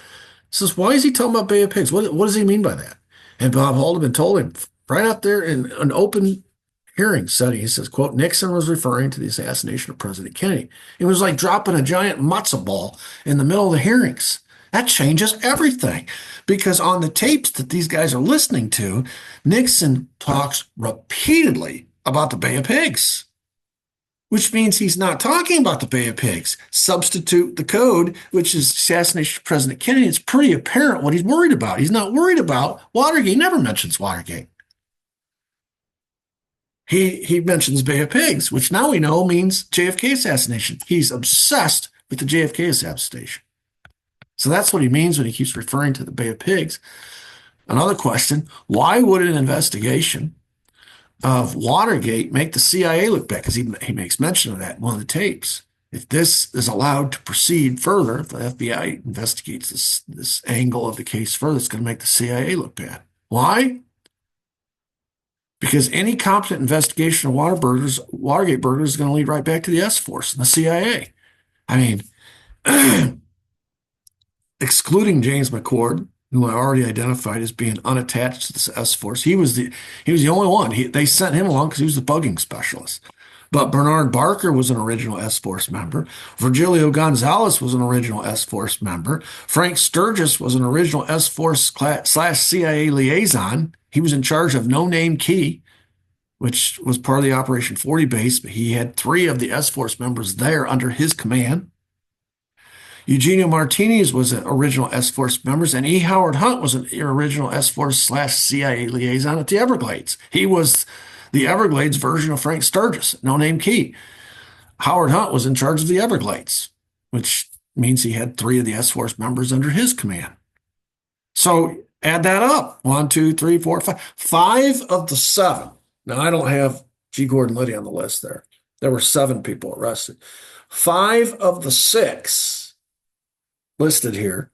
Says, why is he talking about Bay of Pigs? What does he mean by that? And Bob Haldeman told him right out there in an open hearing setting, he says, quote, Nixon was referring to the assassination of President Kennedy. It was like dropping a giant matzo ball in the middle of the hearings. That changes everything because on the tapes that these guys are listening to, Nixon talks repeatedly about the Bay of Pigs, which means he's not talking about the Bay of Pigs. Substitute the code, which is assassination of President Kennedy. It's pretty apparent what he's worried about. He's not worried about Watergate. He never mentions Watergate. He mentions Bay of Pigs, which now we know means JFK assassination. He's obsessed with the JFK assassination. So that's what he means when he keeps referring to the Bay of Pigs. Another question, why would an investigation of Watergate make the CIA look bad? Because he makes mention of that in one of the tapes. If this is allowed to proceed further, if the FBI investigates this angle of the case further, it's going to make the CIA look bad. Why? Because any competent investigation of Watergate burglars is going to lead right back to the S Force and the CIA. I mean, excluding James McCord, who I already identified as being unattached to this S Force, he was the only one. They sent him along because he was the bugging specialist. But Bernard Barker was an original S Force member. Virgilio Gonzalez was an original S Force member. Frank Sturgis was an original S Force slash CIA liaison. He was in charge of No Name Key, which was part of the Operation 40 base, but he had 3 of the S Force members there under his command. Eugenio Martinez was an original S Force member, and E. Howard Hunt was an original S Force slash CIA liaison at the Everglades. He was the Everglades version of Frank Sturgis, No Name Key. Howard Hunt was in charge of the Everglades, which means he had 3 of the S Force members under his command. So add that up. 1, 2, 3, 4, 5. 5 of the 7. Now, I don't have G. Gordon Liddy on the list there. There were 7 people arrested. 5 of the 6 listed here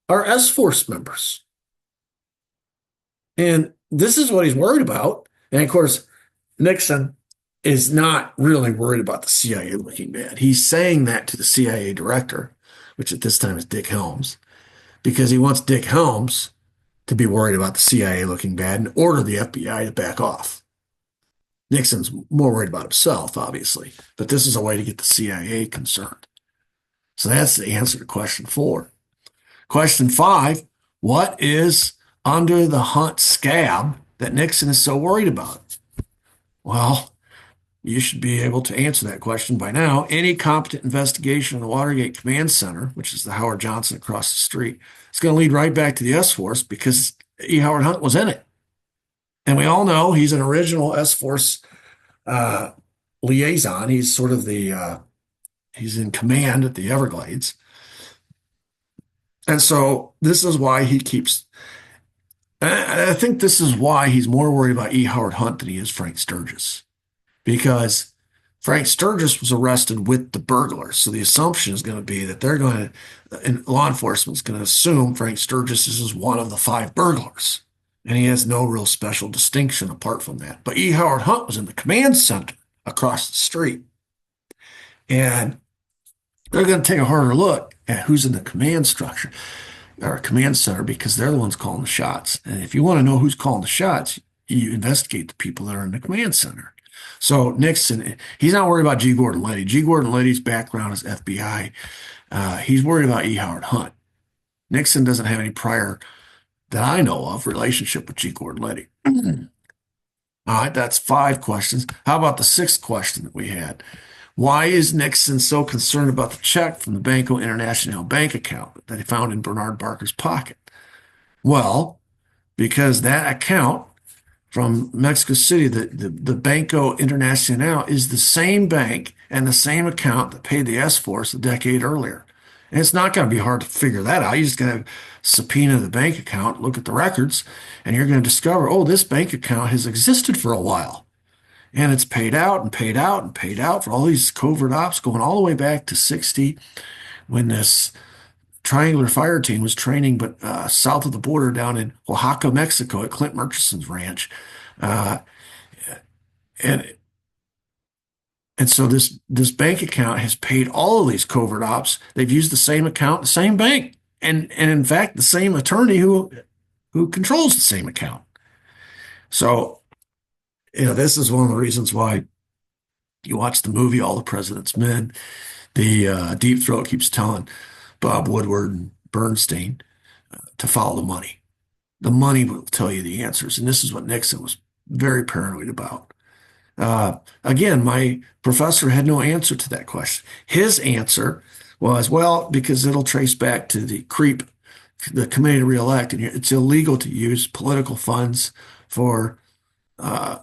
are S Force members. And this is what he's worried about. And of course, Nixon is not really worried about the CIA looking bad. He's saying that to the CIA director, which at this time is Dick Helms, because he wants Dick Helms to be worried about the CIA looking bad and order the FBI to back off. Nixon's more worried about himself, obviously, but this is a way to get the CIA concerned. So that's the answer to question 4. Question 5, what is under the Hunt scab that Nixon is so worried about? Well, you should be able to answer that question by now. Any competent investigation in the Watergate Command Center, which is the Howard Johnson across the street, is going to lead right back to the S Force because E. Howard Hunt was in it. And we all know he's an original S Force liaison. He's sort of he's in command at the Everglades. And so this is why I think this is why he's more worried about E. Howard Hunt than he is Frank Sturgis. Because Frank Sturgis was arrested with the burglars. So the assumption is going to be that and law enforcement is going to assume Frank Sturgis is one of the 5 burglars. And he has no real special distinction apart from that. But E. Howard Hunt was in the command center across the street. And they're going to take a harder look at who's in the command structure or command center because they're the ones calling the shots. And if you want to know who's calling the shots, you investigate the people that are in the command center. So Nixon, he's not worried about G. Gordon Liddy. G. Gordon Liddy's background is FBI. He's worried about E. Howard Hunt. Nixon doesn't have any prior, that I know of, relationship with G. Gordon Liddy. All right, that's 5 questions. How about the 6th question that we had? Why is Nixon so concerned about the check from the Banco Internacional bank account that he found in Bernard Barker's pocket? Well, because that account from Mexico City, the Banco Internacional is the same bank and the same account that paid the S Force a decade earlier. And it's not going to be hard to figure that out. You just got to subpoena the bank account, look at the records, and you're going to discover, oh, this bank account has existed for a while. And it's paid out and paid out and paid out for all these covert ops going all the way back to 60 when this triangular fire team was training, but south of the border down in Oaxaca, Mexico at Clint Murchison's ranch. And and so this bank account has paid all of these covert ops. They've used the same account, the same bank, and in fact, the same attorney who controls the same account. So, this is one of the reasons why you watch the movie All the President's Men. The Deep Throat keeps telling Bob Woodward and Bernstein to follow the money. The money will tell you the answers. And this is what Nixon was very paranoid about. Again, my professor had no answer to that question. His answer was, well, because it'll trace back to the committee to reelect, and it's illegal to use political funds for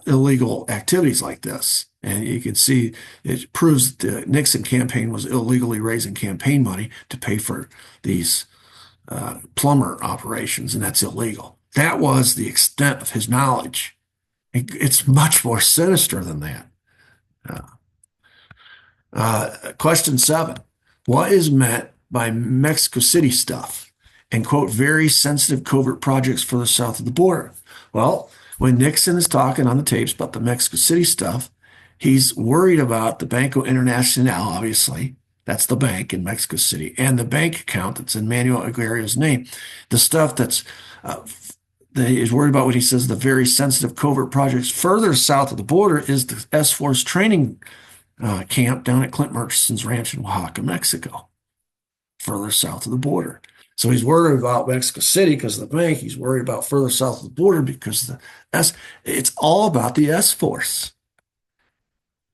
illegal activities like this. And you can see it proves that the Nixon campaign was illegally raising campaign money to pay for these plumber operations, and that's illegal. That was the extent of his knowledge. It's much more sinister than that. Question seven. What is meant by Mexico City stuff and quote, very sensitive covert projects further south of the border? Well, when Nixon is talking on the tapes about the Mexico City stuff, he's worried about the Banco Internacional, obviously. That's the bank in Mexico City, and the bank account that's in Manuel Aguirre's name. The stuff uh, that he's worried about when he says the very sensitive covert projects further south of the border is the S-Force training camp down at Clint Murchison's ranch in Oaxaca, Mexico, further south of the border. So he's worried about Mexico City because of the bank. He's worried about further south of the border because the S. It's all about the S force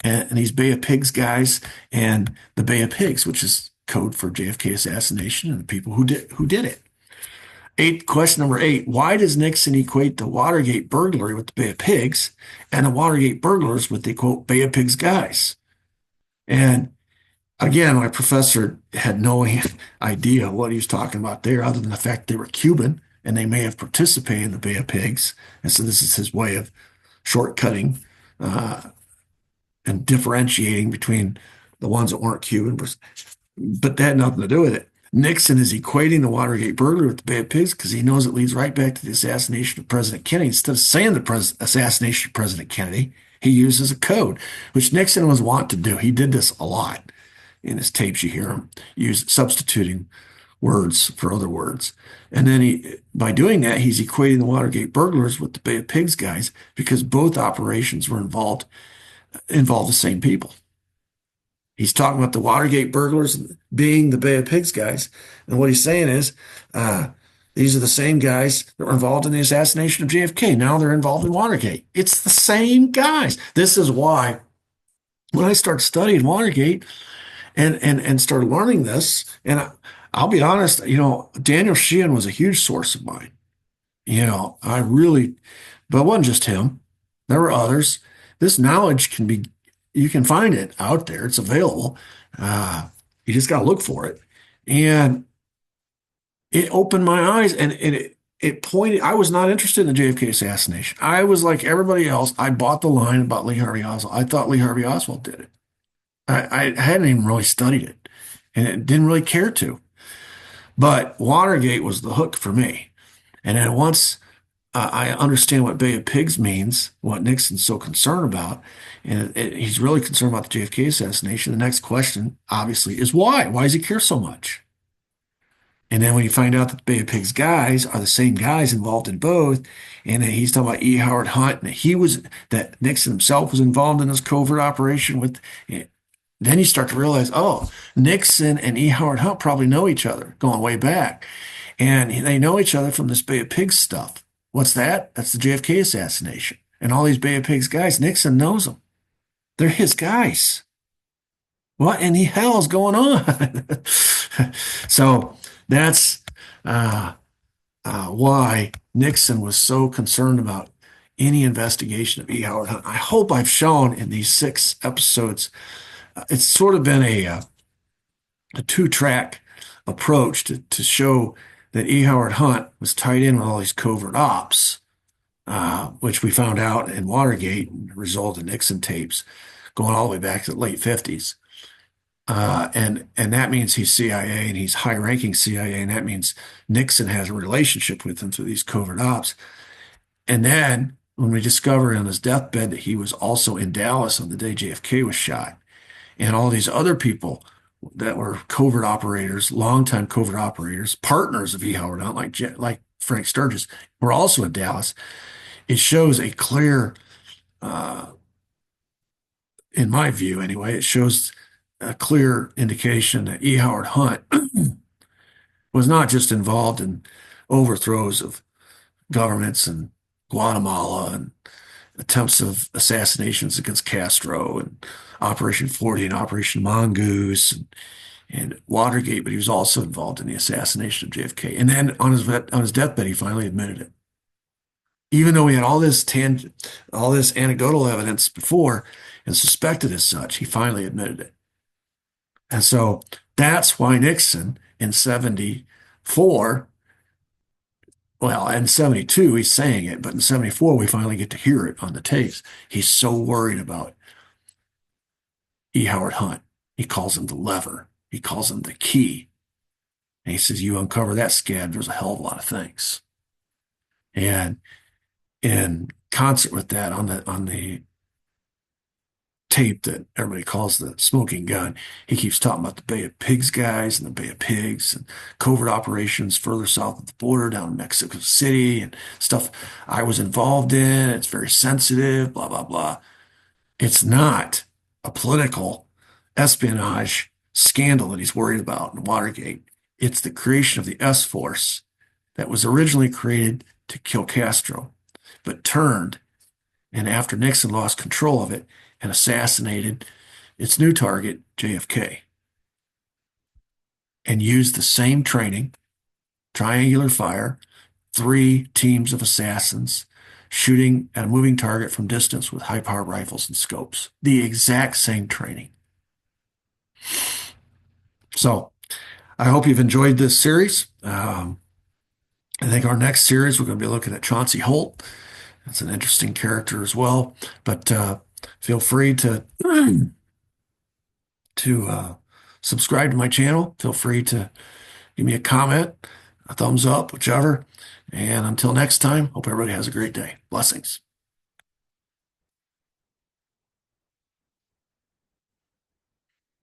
and these Bay of Pigs guys and the Bay of Pigs, which is code for JFK assassination and the people who did it. Question number eight. Why does Nixon equate the Watergate burglary with the Bay of Pigs and the Watergate burglars with the quote Bay of Pigs guys? And again, my professor had no idea what he was talking about there, other than the fact they were Cuban and they may have participated in the Bay of Pigs. And so this is his way of shortcutting uh, and differentiating between the ones that weren't Cuban, but that had nothing to do with it. Nixon is equating the Watergate burglary with the Bay of Pigs because he knows it leads right back to the assassination of President Kennedy. Instead of saying the assassination of President Kennedy, he uses a code, which Nixon was wont to do. He did this a lot in his tapes. You hear him substituting words for other words. And then by doing that, he's equating the Watergate burglars with the Bay of Pigs guys because both operations were involved the same people. He's talking about the Watergate burglars being the Bay of Pigs guys. And what he's saying is, these are the same guys that were involved in the assassination of JFK. Now they're involved in Watergate. It's the same guys. This is why when I started studying Watergate and started learning this, and I'll be honest, Daniel Sheehan was a huge source of mine. I really, but it wasn't just him. There were others. This knowledge you can find it out there. It's available. You just got to look for it. And it opened my eyes and it pointed, I was not interested in the JFK assassination. I was like everybody else. I bought the line about Lee Harvey Oswald. I thought Lee Harvey Oswald did it. I hadn't even really studied it and it didn't really care to. But Watergate was the hook for me. And then once I understand what Bay of Pigs means, what Nixon's so concerned about, and he's really concerned about the JFK assassination. The next question, obviously, is why? Why does he care so much? And then when you find out that the Bay of Pigs guys are the same guys involved in both, and that he's talking about E. Howard Hunt, and that Nixon himself was involved in this covert operation with, then you start to realize, oh, Nixon and E. Howard Hunt probably know each other going way back. And they know each other from this Bay of Pigs stuff. What's that? That's the JFK assassination. And all these Bay of Pigs guys, Nixon knows them. They're his guys. What in the hell is going on? So that's why Nixon was so concerned about any investigation of E. Howard Hunt. I hope I've shown in these 6 episodes, it's sort of been a two-track approach to show that E. Howard Hunt was tied in with all these covert ops, which we found out in Watergate and the result of Nixon tapes going all the way back to the late 50s. And that means he's CIA and he's high-ranking CIA, and that means Nixon has a relationship with him through these covert ops. And then when we discover on his deathbed that he was also in Dallas on the day JFK was shot, and all these other people that were covert operators, longtime covert operators, partners of E. Howard Hunt, like Frank Sturgis, were also in Dallas. It shows a clear, in my view anyway, it shows a clear indication that E. Howard Hunt was not just involved in overthrows of governments in Guatemala and attempts of assassinations against Castro and Operation 40 and Operation Mongoose and Watergate, but he was also involved in the assassination of JFK. And then on his deathbed, he finally admitted it. Even though he had all this anecdotal evidence before and suspected as such, he finally admitted it. And so that's why Nixon in 74, well, in 72, he's saying it, but in 74, we finally get to hear it on the tapes. He's so worried about E. Howard Hunt. He calls him the lever. He calls him the key. And he says, you uncover that scab, there's a hell of a lot of things. And in concert with that, on the tape that everybody calls the smoking gun, he keeps talking about the Bay of Pigs guys and the Bay of Pigs and covert operations further south of the border down in Mexico City and stuff I was involved in. It's very sensitive, blah, blah, blah. It's not a political espionage scandal that he's worried about in Watergate. It's the creation of the S Force that was originally created to kill Castro, but turned, and after Nixon lost control of it and assassinated its new target, JFK, and used the same training, triangular fire, three teams of assassins shooting at a moving target from distance with high-powered rifles and scopes. The exact same training. So I hope you've enjoyed this series. I think our next series, we're going to be looking at Chauncey Holt. That's an interesting character as well. But feel free to subscribe to my channel. Feel free to give me a comment, a thumbs up, whichever. And until next time, hope everybody has a great day. Blessings.